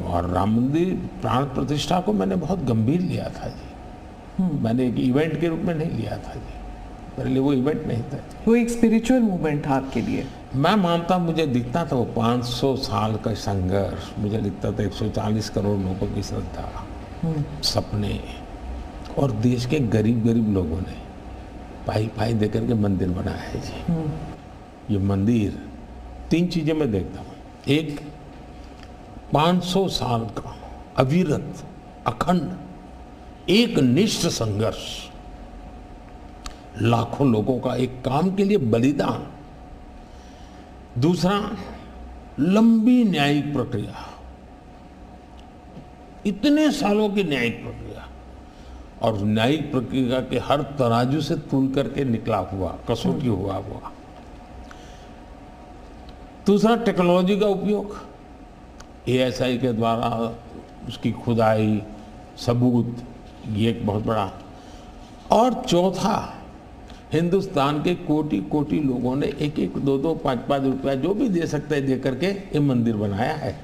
और राम मंदिर प्राण प्रतिष्ठा को मैंने बहुत गंभीर लिया था जी। मैंने एक इवेंट के रूप में नहीं लिया था जी, मेरे लिए वो इवेंट नहीं था। वो एक स्पिरिचुअल मूवमेंट था आपके लिए? मैं मानता, मुझे दिखता था वो 500 साल का संघर्ष, मुझे दिखता था 140 करोड़ लोगों की श्रद्धा, सपने, और देश के गरीब गरीब लोगों ने पाई पाई देकर के मंदिर बनाया है जी। ये मंदिर 3 चीजें मैं देखता हूँ। एक, 500 साल का अविरत अखंड एक निष्ठ संघर्ष, लाखों लोगों का एक काम के लिए बलिदान। दूसरा, लंबी न्यायिक प्रक्रिया, इतने सालों की न्यायिक प्रक्रिया, और न्यायिक प्रक्रिया के हर तराजू से तूल करके निकला हुआ, कसौटी हुआ। दूसरा, टेक्नोलॉजी का उपयोग, ASI के द्वारा उसकी खुदाई, सबूत, ये एक बहुत बड़ा। और चौथा, हिंदुस्तान के कोटि कोटि लोगों ने 1-1, 2-2, 5-5 रुपया जो भी दे सकते हैं दे करके ये मंदिर बनाया है।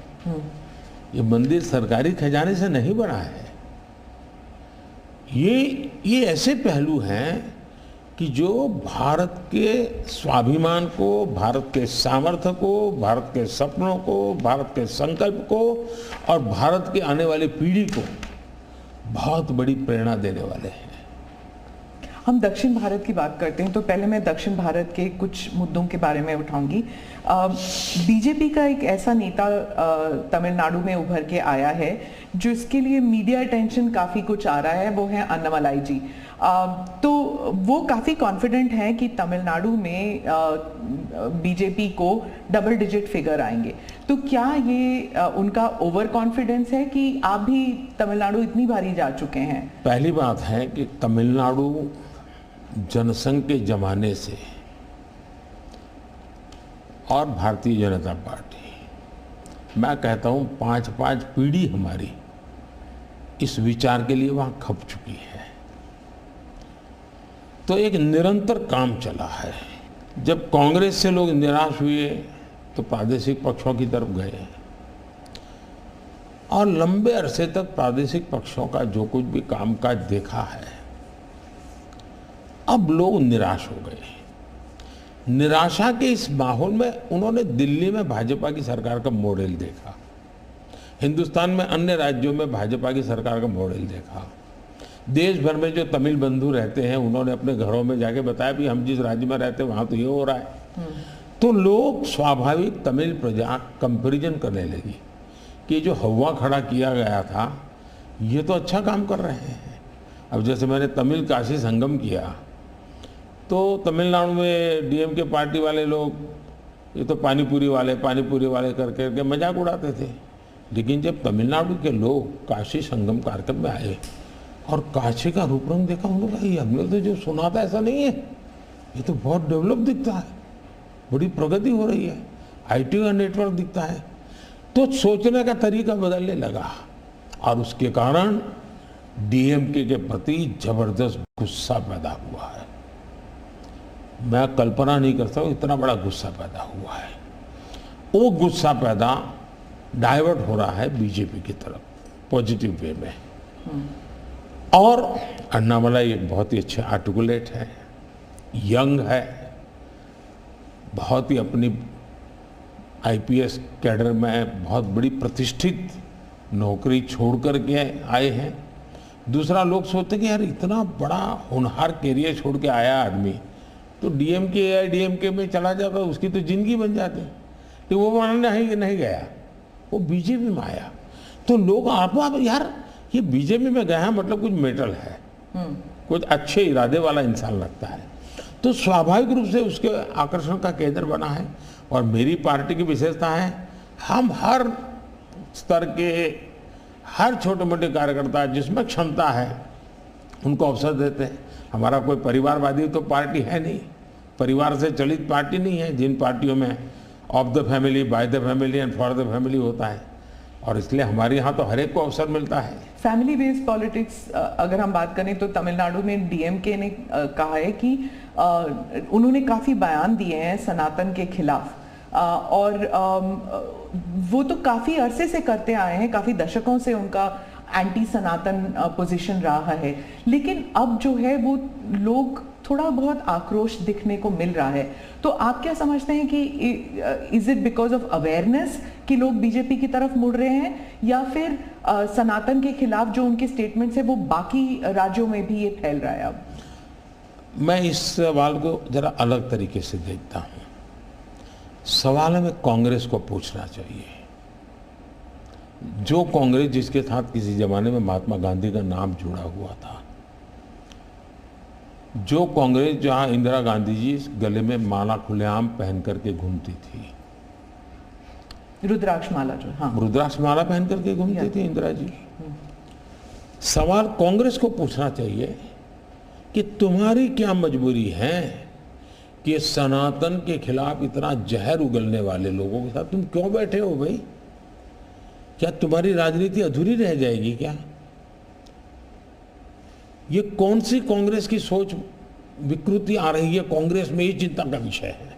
ये मंदिर सरकारी खजाने से नहीं बना है। ये ऐसे पहलू हैं कि जो भारत के स्वाभिमान को, भारत के सामर्थ्य को, भारत के सपनों को, भारत के संकल्प को और भारत की आने वाली पीढ़ी को बहुत बड़ी प्रेरणा देने वाले हैं। हम दक्षिण भारत की बात करते हैं तो पहले मैं दक्षिण भारत के कुछ मुद्दों के बारे में उठाऊंगी। बीजेपी का एक ऐसा नेता तमिलनाडु में उभर के आया है जो इसके लिए मीडिया अटेंशन काफ़ी कुछ आ रहा है, वो है अन्नामलाई जी। तो वो काफ़ी कॉन्फिडेंट हैं कि तमिलनाडु में बीजेपी को डबल डिजिट फिगर आएंगे। तो क्या ये उनका ओवर कॉन्फिडेंस है कि आप भी तमिलनाडु इतनी बारी जा चुके हैं? पहली बात है कि तमिलनाडु जनसंघ के जमाने से और भारतीय जनता पार्टी, मैं कहता हूं 5-5 पीढ़ी हमारी इस विचार के लिए वहां खप चुकी है। तो एक निरंतर काम चला है। जब कांग्रेस से लोग निराश हुए तो प्रादेशिक पक्षों की तरफ गए, और लंबे अरसे तक प्रादेशिक पक्षों का जो कुछ भी कामकाज देखा है, अब लोग निराश हो गए। निराशा के इस माहौल में उन्होंने दिल्ली में भाजपा की सरकार का मॉडल देखा, हिंदुस्तान में अन्य राज्यों में भाजपा की सरकार का मॉडल देखा, देश भर में जो तमिल बंधु रहते हैं उन्होंने अपने घरों में जाके बताया भी हम जिस राज्य में रहते हैं वहां तो ये हो रहा है। तो लोग स्वाभाविक तमिल प्रजा कंपैरिजन करने लगी कि जो हवा खड़ा किया गया था ये तो अच्छा काम कर रहे हैं। अब जैसे मैंने तमिल काशी संगम किया तो तमिलनाडु में DMK पार्टी वाले लोग ये तो पानीपुरी वाले करके मजाक उड़ाते थे, लेकिन जब तमिलनाडु के लोग काशी संगम कार्यक्रम में आए और काशी का रूप रंग देखा, उन्होंने कहा ये हमने तो जो सुना था ऐसा नहीं है, ये तो बहुत डेवलप दिखता है, बड़ी प्रगति हो रही है, IT का नेटवर्क दिखता है। तो सोचने का तरीका बदलने लगा और उसके कारण DMK के प्रति जबरदस्त गुस्सा पैदा हुआ है। मैं कल्पना नहीं करता हूँ इतना बड़ा गुस्सा पैदा हुआ है। वो गुस्सा पैदा डाइवर्ट हो रहा है बीजेपी की तरफ पॉजिटिव वे में। और अन्नामलाई एक बहुत ही अच्छे आर्टिकुलेट है, यंग है, बहुत ही अपनी IPS कैडर में बहुत बड़ी प्रतिष्ठित नौकरी छोड़ कर के आए हैं। दूसरा, लोग सोचते हैं कि यार इतना बड़ा होनहार कैरियर छोड़ के आया आदमी तो DMK में चला जाता उसकी तो जिंदगी बन जाती, तो वो मानना नहीं गया, वो बीजेपी में आया। तो लोग आप यार ये बीजेपी में गया मतलब कुछ मेटल है, कुछ अच्छे इरादे वाला इंसान लगता है, तो स्वाभाविक रूप से उसके आकर्षण का केंद्र बना है। और मेरी पार्टी की विशेषता है, हम हर स्तर के हर छोटे मोटे कार्यकर्ता जिसमें क्षमता है उनको अवसर देते हैं। हमारा कोई परिवारवादी तो पार्टी है नहीं, परिवार से चलित पार्टी नहीं है, जिन पार्टियों में of the family, by the family and for the family होता है, और इसलिए हमारे यहाँ तो हर एक को अवसर मिलता है। फैमिली बेस्ड पॉलिटिक्स अगर हम बात करें तो तमिलनाडु में DMK ने कहा है कि उन्होंने काफ़ी बयान दिए हैं सनातन के खिलाफ, और वो तो काफी अरसे से करते आए हैं, काफी दशकों से उनका एंटी सनातन पोजीशन रहा है, लेकिन अब जो है वो लोग थोड़ा बहुत आक्रोश दिखने को मिल रहा है। तो आप क्या समझते हैं कि is it because of awareness कि लोग बीजेपी की तरफ मुड़ रहे हैं, या फिर सनातन के खिलाफ जो उनके स्टेटमेंट्स है वो बाकी राज्यों में भी ये फैल रहा है? अब मैं इस सवाल को जरा अलग तरीके से देखता हूं। सवाल हमें कांग्रेस को पूछना चाहिए। जो कांग्रेस जिसके साथ किसी जमाने में महात्मा गांधी का नाम जुड़ा हुआ था, जो कांग्रेस जहां इंदिरा गांधी जी गले में माला खुलेआम पहन करके घूमती थी, रुद्राक्ष माला, जो हाँ रुद्राक्ष माला पहन करके घूमती थी इंदिरा जी। सवाल कांग्रेस को पूछना चाहिए कि तुम्हारी क्या मजबूरी है कि सनातन के खिलाफ इतना जहर उगलने वाले लोगों के साथ तुम क्यों बैठे हो भाई? क्या तुम्हारी राजनीति अधूरी रह जाएगी क्या? ये कौन सी कांग्रेस की सोच विकृति आ रही है कांग्रेस में, ये चिंता का विषय है।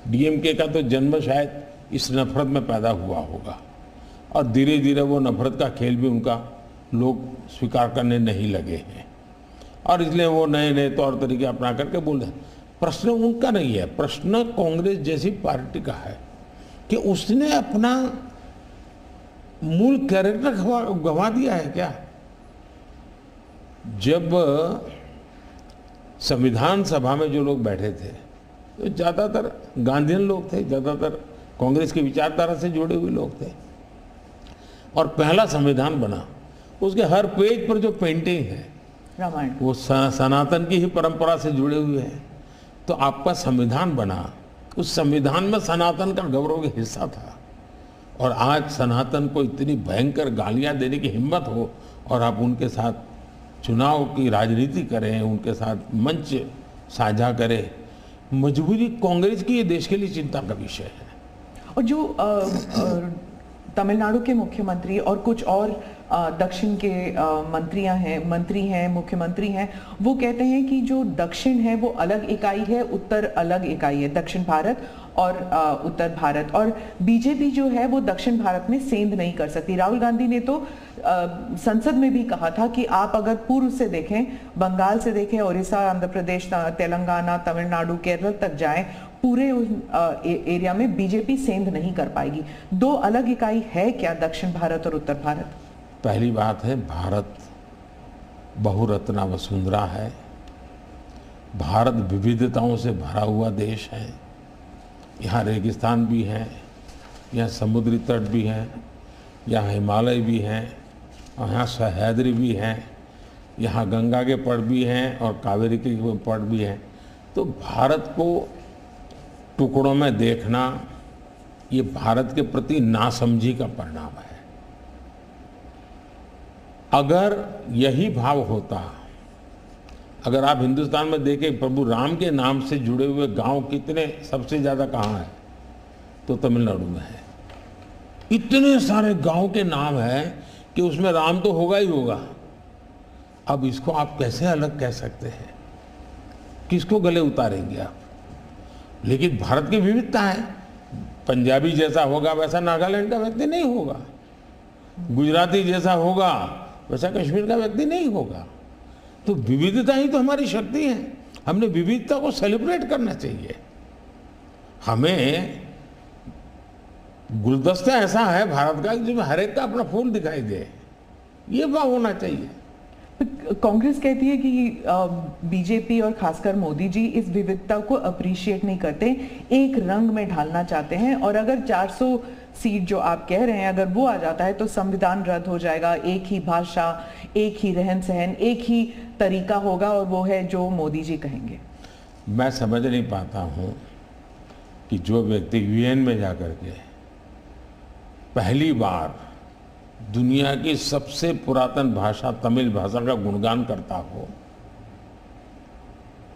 डीएमके का तो जन्म शायद इस नफरत में पैदा हुआ होगा, और धीरे धीरे वो नफरत का खेल भी उनका लोग स्वीकार करने नहीं लगे हैं, और इसलिए वो नए नए तौर तरीके अपना करके बोल रहे हैं। प्रश्न उनका नहीं है, प्रश्न कांग्रेस जैसी पार्टी का है कि उसने अपना मूल कैरेक्टर गंवा दिया है क्या? जब संविधान सभा में जो लोग बैठे थे तो ज्यादातर गांधीयन लोग थे, ज्यादातर कांग्रेस की विचारधारा से जुड़े हुए लोग थे, और पहला संविधान बना, उसके हर पेज पर जो पेंटिंग है रामायण, वो सनातन की ही परंपरा से जुड़े हुए हैं। तो आपका संविधान बना, उस संविधान में सनातन का गौरव का हिस्सा था, और आज सनातन को इतनी भयंकर गालियां देने की हिम्मत हो और आप उनके साथ चुनाव की राजनीति करें, उनके साथ मंच साझा करें। मजबूरी कांग्रेस की ये देश के लिए चिंता का विषय है। और जो तमिलनाडु के मुख्यमंत्री और कुछ और दक्षिण के मंत्री हैं, मुख्यमंत्री हैं, वो कहते हैं कि जो दक्षिण है वो अलग इकाई है, उत्तर अलग इकाई है, दक्षिण भारत और उत्तर भारत, और बीजेपी जो है वो दक्षिण भारत में सेंध नहीं कर सकती। राहुल गांधी ने तो संसद में भी कहा था कि आप अगर पूर्व से देखें, बंगाल से देखें, उड़ीसा, आंध्र प्रदेश, तेलंगाना, तमिलनाडु, केरल तक जाएं, पूरे एरिया में बीजेपी सेंध नहीं कर पाएगी। दो अलग इकाई है क्या दक्षिण भारत और उत्तर भारत? पहली बात है, भारत बहुरत्ना वसुंधरा है। भारत विविधताओं से भरा हुआ देश है। यहाँ रेगिस्तान भी है, यहाँ समुद्री तट भी हैं, यहाँ हिमालय भी हैं, और यहाँ सह्याद्री भी हैं, यहाँ गंगा के पट भी हैं और कावेरी के पट भी हैं। तो भारत को टुकड़ों में देखना ये भारत के प्रति नासमझी का परिणाम है। अगर यही भाव होता, अगर आप हिंदुस्तान में देखें प्रभु राम के नाम से जुड़े हुए गांव कितने सबसे ज़्यादा कहाँ है, तो तमिलनाडु में है। इतने सारे गांव के नाम हैं कि उसमें राम तो होगा ही होगा। अब इसको आप कैसे अलग कह सकते हैं? किसको गले उतारेंगे आप? लेकिन भारत की विविधता है। पंजाबी जैसा होगा वैसा नागालैंड का व्यक्ति नहीं होगा, गुजराती जैसा होगा वैसा कश्मीर का व्यक्ति नहीं होगा। तो विविधता ही तो हमारी शक्ति है। हमने विविधता को सेलिब्रेट करना चाहिए। हमें गुलदस्ता ऐसा है भारत का जिसमें हर एक का अपना फूल दिखाई दे, ये भाव होना चाहिए। कांग्रेस कहती है कि बीजेपी और खासकर मोदी जी इस विविधता को अप्रिशिएट नहीं करते, एक रंग में ढालना चाहते हैं, और अगर 400 सीट जो आप कह रहे हैं अगर वो आ जाता है तो संविधान रद्द हो जाएगा, एक ही भाषा, एक ही रहन सहन, एक ही तरीका होगा, और वो है जो मोदी जी कहेंगे। मैं समझ नहीं पाता हूँ कि जो व्यक्ति यूएन में जाकर के पहली बार दुनिया की सबसे पुरातन भाषा तमिल भाषा का गुणगान करता हो,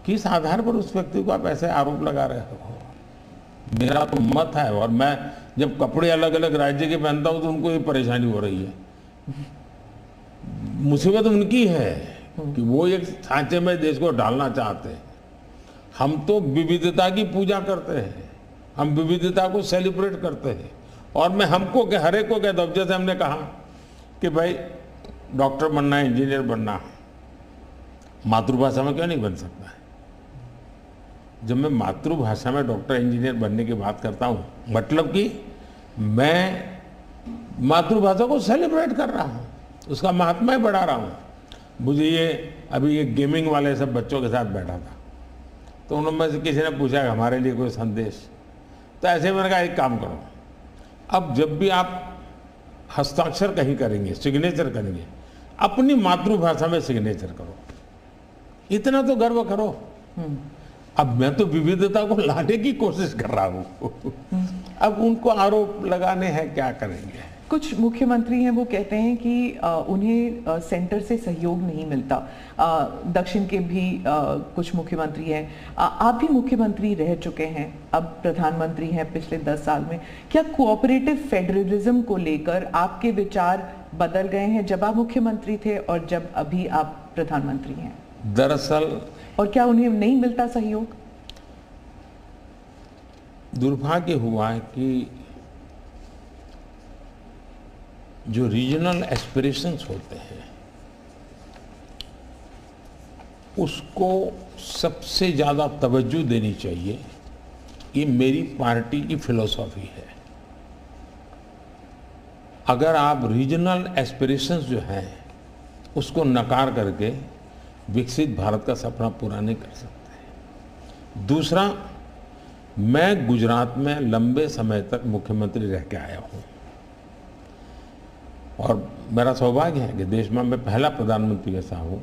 किस आधार पर उस व्यक्ति को आप ऐसे आरोप लगा रहे हो? मेरा तो मत है, और मैं जब कपड़े अलग अलग राज्य के पहनता हूं तो उनको ये परेशानी हो रही है। मुसीबत उनकी है कि वो एक सांचे में देश को डालना चाहते हैं। हम तो विविधता की पूजा करते हैं, हम विविधता को सेलिब्रेट करते हैं। और मैं हमको के हर एक को कहता हूँ, जैसे हमने कहा कि भाई डॉक्टर बनना है, इंजीनियर बनना है, मातृभाषा में क्यों नहीं बन सकता है? जब मैं मातृभाषा में डॉक्टर इंजीनियर बनने की बात करता हूँ, मतलब कि मैं मातृभाषा को सेलिब्रेट कर रहा हूँ, उसका महात्म्य बढ़ा रहा हूँ। मुझे अभी ये गेमिंग वाले सब बच्चों के साथ बैठा था, तो उन्होंने से किसी ने पूछा कि हमारे लिए कोई संदेश, तो ऐसे मैंने कहा एक काम करो, अब जब भी आप हस्ताक्षर कहीं करेंगे, सिग्नेचर करेंगे, अपनी मातृभाषा में सिग्नेचर करो, इतना तो गर्व करो। अब मैं तो विविधता को लाने की कोशिश कर रहा हूँ। अब उनको आरोप लगाने हैं, क्या करेंगे? कुछ मुख्यमंत्री हैं वो कहते हैं कि उन्हें सेंटर से सहयोग नहीं मिलता। दक्षिण के भी कुछ मुख्यमंत्री हैं, आप भी मुख्यमंत्री रह चुके हैं, अब प्रधानमंत्री हैं पिछले 10 साल में। क्या कोऑपरेटिव फेडरलिज्म को लेकर आपके विचार बदल गए हैं जब आप मुख्यमंत्री थे और जब अभी आप प्रधानमंत्री हैं? दरअसल, और क्या उन्हें नहीं मिलता सहयोग? दुर्भाग्य हुआ है कि जो रीजनल एस्पिरेशंस होते हैं उसको सबसे ज़्यादा तवज्जो देनी चाहिए। ये मेरी पार्टी की फिलॉसफी है। अगर आप रीजनल एस्पिरेशंस जो हैं उसको नकार करके विकसित भारत का सपना पूरा नहीं कर सकते। दूसरा, मैं गुजरात में लंबे समय तक मुख्यमंत्री रह के आया हूँ और मेरा सौभाग्य है कि देश में मैं पहला प्रधानमंत्री ऐसा हूँ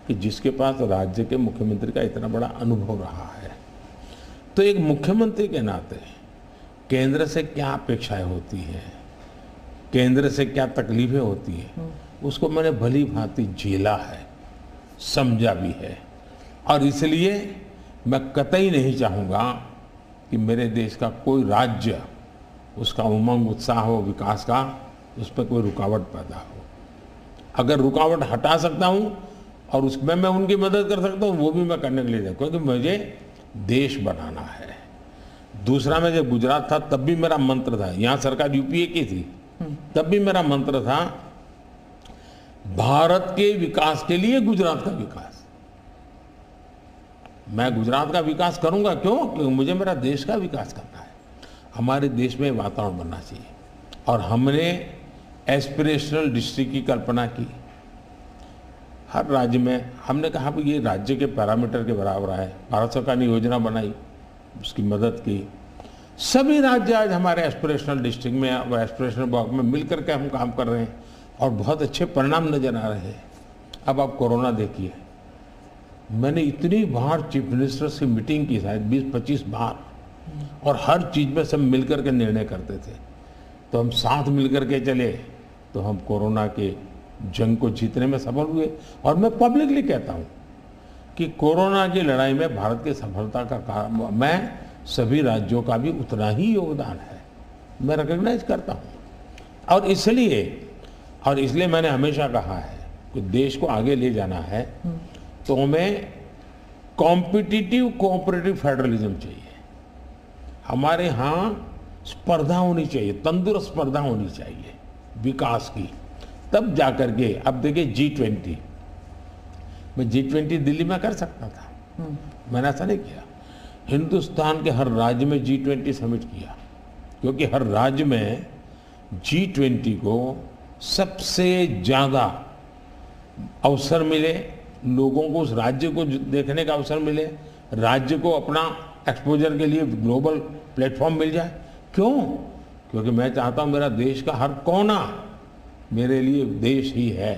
कि जिसके पास राज्य के मुख्यमंत्री का इतना बड़ा अनुभव रहा है। तो एक मुख्यमंत्री के नाते केंद्र से क्या अपेक्षाएं होती हैं, केंद्र से क्या तकलीफें होती हैं, उसको मैंने भली भांति झेला है, समझा भी है। और इसलिए मैं कतई नहीं चाहूँगा कि मेरे देश का कोई राज्य, उसका उमंग उत्साह हो विकास का, उस पर कोई रुकावट पैदा हो। अगर रुकावट हटा सकता हूँ और उसमें मैं उनकी मदद कर सकता हूँ, वो भी मैं करने के लिए, क्योंकि मुझे देश बनाना है। दूसरा, मैं जब गुजरात था तब भी मेरा मंत्र था, यहाँ सरकार यूपीए की थी, तब भी मेरा मंत्र था भारत के विकास के लिए गुजरात का विकास। मैं गुजरात का विकास करूंगा, क्यों? क्योंकि मुझे मेरा देश का विकास करना है। हमारे देश में वातावरण बनना चाहिए। और हमने एस्पिरेशनल डिस्ट्रिक्ट की कल्पना की। हर राज्य में हमने कहा कि ये राज्य के पैरामीटर के बराबर है। भारत सरकार ने योजना बनाई, उसकी मदद की। सभी राज्य आज हमारे एस्पिरेशनल डिस्ट्रिक्ट में और एस्पिरेशनल ब्लॉक में मिलकर के हम काम कर रहे हैं और बहुत अच्छे परिणाम नजर आ रहे हैं। अब आप कोरोना देखिए, मैंने इतनी बार चीफ मिनिस्टर से मीटिंग की, शायद 20-25 बार, और हर चीज में सब मिलकर के निर्णय करते थे। तो हम साथ मिलकर के चले तो हम कोरोना के जंग को जीतने में सफल हुए। और मैं पब्लिकली कहता हूं कि कोरोना की लड़ाई में भारत की सफलता का कारण मैं सभी राज्यों का भी उतना ही योगदान है, मैं रिकॉग्नाइज करता हूं। और इसलिए मैंने हमेशा कहा है कि देश को आगे ले जाना है तो हमें कॉम्पिटिटिव कोऑपरेटिव फेडरलिज्म चाहिए। हमारे यहाँ स्पर्धा होनी चाहिए, तंदुरुस्त स्पर्धा होनी चाहिए विकास की, तब जाकर के। अब देखिए G20, मैं G20 दिल्ली में कर सकता था, मैंने ऐसा नहीं किया। हिंदुस्तान के हर राज्य में G20 समिट किया, क्योंकि हर राज्य में G20 को सबसे ज्यादा अवसर मिले, लोगों को उस राज्य को देखने का अवसर मिले, राज्य को अपना एक्सपोजर के लिए ग्लोबल प्लेटफॉर्म मिल जाए। क्यों? क्योंकि मैं चाहता हूं मेरा देश का हर कोना मेरे लिए देश ही है।